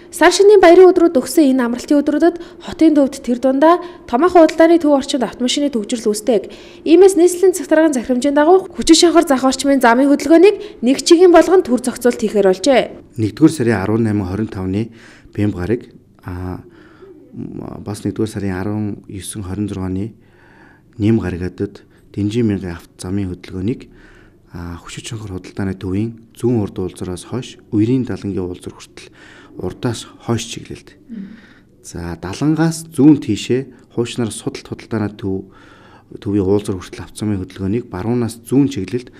Сар шинийн баярын өдрүүд өгсөн энэ амралтын өдрүүдэд хотын төвд тэр дундаа томоохон худалдааны төв орчинд автомашины төвжирэл үүсдэг. Иймээс нийслэлийн цагтаргааны захирамжийн дагуу хүчин шанхар зах орчмын замын хөдөлгөөнийг нэг чигийн болгон төр зохицуулт хийхээр болжээ. 1-р сарын 18-25-ны Бямб гараг бас 1-р сарын 19-26-ны Нэм гарагуудад Дэнжин мянган авто замын хөдөлгөөнийг хүчин шанхар худалдааны төвийн зүүн урд уулзраас хойш Үерийн далангийн уулзар хүртэл урдаас хойш чиглэлд. За далангаас зүүн тийшээ хуучнаар судалт худалдааны төвийн уулзар хүртэл авто замын хөдөлгөөнийг баруунаас зүүн чиглэлд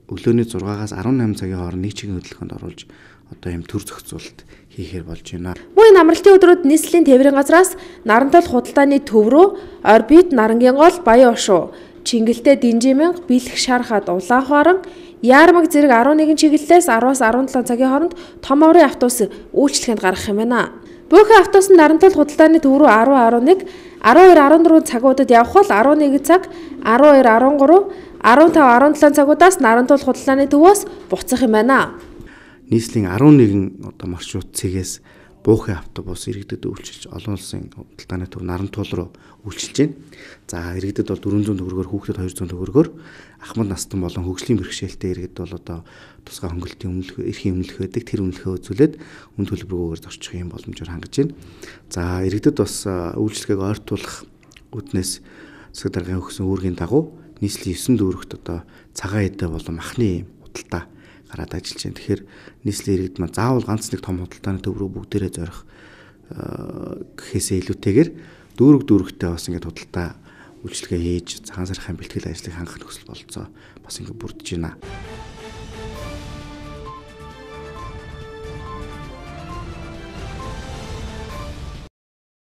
өглөөний 6-аас 18 цагийн хооронд нэг чигийн хөдөлгөөнд оруулж одоо юм төр зохицуулалт хийхээр болж байна. Мөн энэ амралтын өдрүүд нийслэлийн тээврийн газраас Нарантол худалдааны төв рүү Орбит, Нарангийн гол, Баян Ушуу, Чингэлтэй, Дэнжин мянга, Бэлх, Шархад, Улаанхааран, Яармаг зэрэг 11 чиглэлээс 10-аас 17 цагийн хооронд том аврын автобус үйлчлэгэнд гаргах юм байна. Буйхан автобус нь Нарантол худалдааны төв рүү 10:11, 12:14 цагуудад явах бол 11 цаг, 12:13, 15:17 цагуудаас Нарантол худалдааны төвөөс буцах юм байна. Нийслэлийн 11 одоо маршрут цэгээс Буйхан автобус иргэдэд үйлчилж олон улсын худалдааны төв Нарантол руу үйлчилж байна. За иргэдэд бол 400 төгрөгөөр, хүүхдэд 200 төгрөгөөр, ахмад настан болон хөгжлийн бэрхшээлтэй иргэд бол одоо тусгай хөнгөлтийн эрхийн өмнөх байдаг. Тэр өмнөхөө үзүүлээд үн төлбөргүйгээр зорчих юм боломжоор хангаж байна. За иргэдэд бас үйлчлэгийг ойртуулах үүднээс засаг даргын өгсөн үүргийн дагуу нийслэлийн 9 дүүрэгт одоо цагаан эдэ болон махны худалдаа гараад ажиллаж байна. Тэгэхээр нийслэлийн иргэд маань заавал ганц нэг том худалдааны төв рүү бүгдээрээ зорих гэхээсээ илүүтэйгээр дүүрэгтэй бас ингээд худалдаа үйлчлэгээ хийж цагаан сархайн бэлтгэл ажлыг хангах нөхцөл болцоо бас ингээд бүрдэж байна.